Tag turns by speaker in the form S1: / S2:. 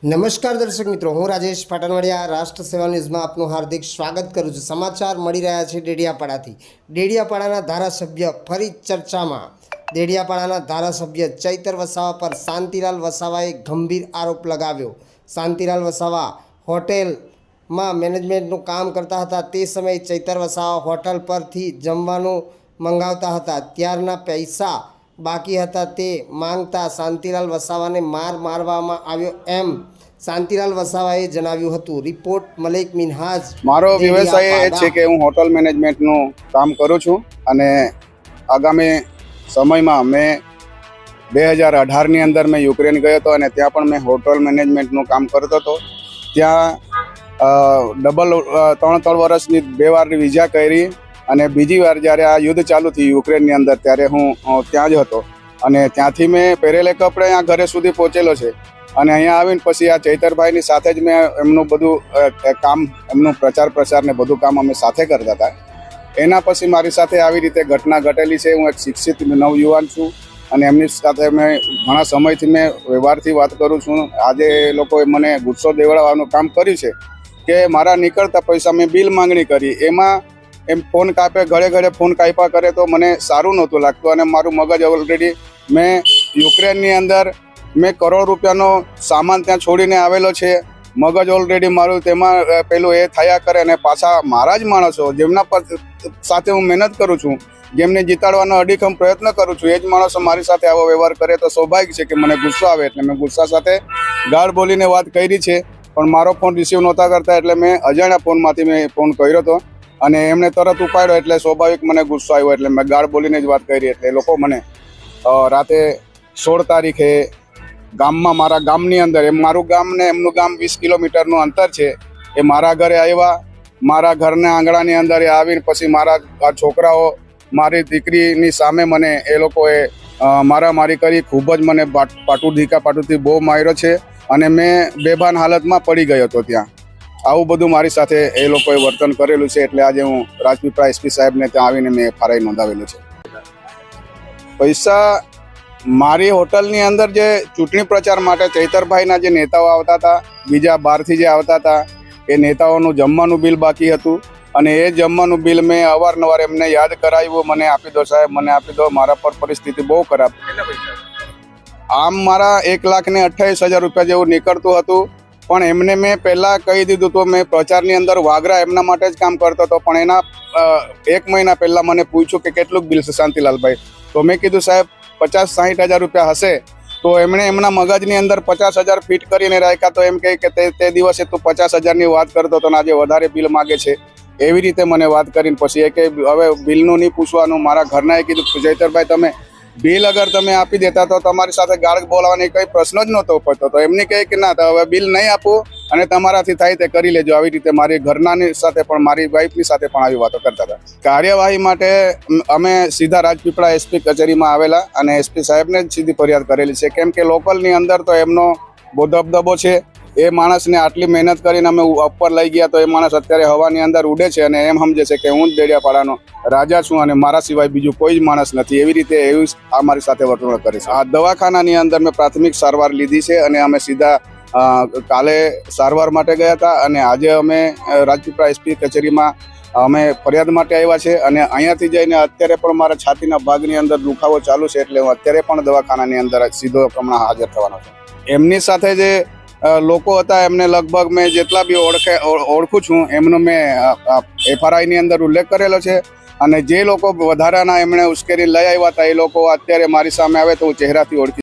S1: નમસ્કાર દર્શક મિત્રો, હું રાજેશ પાટણવાડિયા રાષ્ટ્ર સેવા ન્યૂઝમાં આપનું હાર્દિક સ્વાગત કરું છું। સમાચાર મળી રહ્યા છે ડેડિયાપાડાથી। ડેડિયાપાડાના ધારાસભ્ય ફરી ચર્ચામાં। ડેડિયાપાડાના ધારાસભ્ય ચૈતર વસાવા પર શાંતિલાલ વસાવાએ ગંભીર આરોપ લગાવ્યો। શાંતિલાલ વસાવા હોટેલમાં મેનેજમેન્ટનું કામ કરતા હતા। તે સમયે ચૈતર વસાવા હોટલ પરથી જમવાનું મંગાવતા હતા। ત્યારના પૈસા બાકી હતા તે માંગતા શાંતિલાલ વસાવાને મારવામાં આવ્યો એમ શાંતિલાલ વસાવાએ જણાવ્યું હતું। રિપોર્ટ મલેક મિનહાજ।
S2: મારો વ્યવસાય એ છે કે હું હોટલ મેનેજમેન્ટનું કામ કરું છું અને આગામી સમયમાં મેં 2018ની અંદર મેં યુક્રેન ગયો હતો અને ત્યાં પણ મેં હોટલ મેનેજમેન્ટનું કામ કરતો હતો। ત્યાં ડબલ 3 વર્ષની 2 વાર વિઝા કરી અને બીજી વાર જ્યારે આ યુદ્ધ ચાલુ થયું યુક્રેનની અંદર ત્યારે હું ત્યાં જ હતો અને ત્યાંથી મેં પહેરેલે કપડે અહીંયા ઘરે સુધી પહોંચેલો છે અને અહીંયા આવીને પછી આ ચૈતરભાઈની સાથે જ મેં એમનું બધું કામ એમનું પ્રચાર ને બધું કામ અમે સાથે કરતા હતા। એના પછી મારી સાથે આવી રીતે ઘટના ઘટેલી છે। હું એક શિક્ષિત નવયુવાન છું અને એમની સાથે મેં ઘણા સમયથી મેં વ્યવહારથી વાત કરું છું। આજે એ લોકોએ મને ગુસ્સો દેવડાવવાનું કામ કર્યું છે કે મારા નીકળતા પૈસા મેં બિલ માંગણી કરી, એમાં એમ ફોન કાપે, ઘડે ફોન કાપ્યા કરે તો મને સારું નહોતું લાગતું અને મારું મગજ ઓલરેડી મેં યુક્રેનની અંદર મેં કરોડ રૂપિયાનો સામાન ત્યાં છોડીને આવેલો છે। મગજ ઓલરેડી મારું તેમાં પેલું એ થયા કરે અને પાછા મારા જ માણસો જેમના પર સાથે હું મહેનત કરું છું, જેમને જીતાડવાનો અડીખમ પ્રયત્ન કરું છું, એ જ માણસો મારી સાથે આવો વ્યવહાર કરે તો સ્વાભાવિક છે કે મને ગુસ્સો આવે। એટલે મેં ગુસ્સા સાથે ગાળ બોલીને વાત કરી છે, પણ મારો ફોન રિસીવ નહોતા કરતા એટલે મેં અજાણ્યા ફોનમાંથી મેં ફોન કર્યો હતો અને એમને તરત ઉપાડ્યો એટલે સ્વાભાવિક મને ગુસ્સો આવ્યો એટલે મેં ગાળ બોલીને જ વાત કરી। એટલે એ લોકો મને રાતે 16 તારીખે ગામમાં મારા ગામની અંદર મારું ગામ ને એમનું ગામ 20 કિલોમીટરનું અંતર છે, એ મારા ઘરે આવ્યા। મારા ઘરના આંગણાની અંદર આવીને પછી મારા આ છોકરાઓ મારી દીકરીની સામે મને એ લોકોએ મારામારી કરી, ખૂબ જ મને પાટુથી બહુ માર્યો છે અને મેં બેભાન હાલતમાં પડી ગયો હતો ત્યાં। આવું બધું મારી સાથે એ લોકોએ વર્તન કરેલું છે એટલે આજે હું રાજપીપળા એસપી સાહેબને ત્યાં આવીને મેં FIR નોંધાવેલું છે। પૈસા મારી હોટલની અંદર જે ચૂંટણી પ્રચાર માટે ચૈતરભાઈના જે નેતાઓ આવતા હતા, બીજા બહારથી જે આવતા હતા, એ નેતાઓનું જમવાનું બિલ બાકી હતું અને એ જમવાનું બિલ મેં અવારનવાર એમને યાદ કરાવ્યું, મને આપી દો સાહેબ, મને આપી દો। મારા પર પરિસ્થિતિ બહુ ખરાબ, આમ મારા 1,28,000 રૂપિયા જેવું નીકળતું હતું, પણ એમને મેં પહેલાં કહી દીધું તો મેં પ્રચારની અંદર વાગરા એમના માટે જ કામ કરતો હતો। પણ એના 1 મહિના પહેલાં મને પૂછ્યું કે કેટલું બિલ છે શાંતિલાલભાઈ, તો મેં કીધું સાહેબ 50-60 હજાર રૂપિયા હશે। તો એમણે એમના મગજની અંદર 50,000 ફિટ કરીને રાખ્યા, તો એમ કહે કે તે દિવસે તું 50,000ની વાત કરતો હતો ને આજે વધારે બિલ માગે છે, એવી રીતે મને વાત કરીને પછી એ કે હવે બિલનું નહીં પૂછવાનું। મારા ઘરનાએ કીધું ચૈતરભાઈ તમે બિલ અગર તમે આપી દેતા તો તમારી સાથે ગાળ બોલાવાની કંઈ પ્રશ્ન જ નહોતો પડતો। તો એમને કહે કે ના, તો હવે બિલ નહીં આપું અને તમારાથી થાય તે કરી લેજો। આવી રીતે મારી ઘરનાની સાથે પણ મારી વાઈફની સાથે પણ આવી વાતો કરતા હતા। કાર્યવાહી માટે અમે સીધા રાજપીપળા એસપી કચેરીમાં આવેલા અને એસપી સાહેબને જ સીધી ફરિયાદ કરેલી છે, કેમ કે લોકલની અંદર તો એમનો બહુ દબદબો છે। એ માણસને આટલી મહેનત કરીને અમે ઉપર લઈ ગયા તો એ માણસ અત્યારે હવાની અંદર ઉડે છે અને એમ સમજે છે કે હું જ ડેડિયાપાડાનો રાજા છું અને મારા સિવાય બીજું કોઈ જ માણસ નથી। એવી રીતે એવું આ મારી સાથે વર્તણૂક કરે છે। આ દવાખાનાની અંદર મેં પ્રાથમિક સારવાર લીધી છે અને અમે સીધા કાલે સારવાર માટે ગયા હતા અને આજે અમે રાજપીપળા એસપી કચેરીમાં અમે ફરિયાદ માટે આવ્યા છે અને અહીંયાથી જઈને અત્યારે પણ મારા છાતીના ભાગની અંદર દુખાવો ચાલુ છે, એટલે હું અત્યારે પણ દવાખાનાની અંદર સીધો હમણાં હાજર થવાનો છું। એમની સાથે જે લોકો હતા એમને લગભગ મેં જેટલા બી ઓળખું છું એમનો મેં FIRની અંદર ઉલ્લેખ કરેલો છે અને જે લોકો વધારાના એમણે ઉશ્કેરી લઈ આવ્યા હતા એ લોકો અત્યારે મારી સામે આવે તો હું ચહેરાથી ઓળખી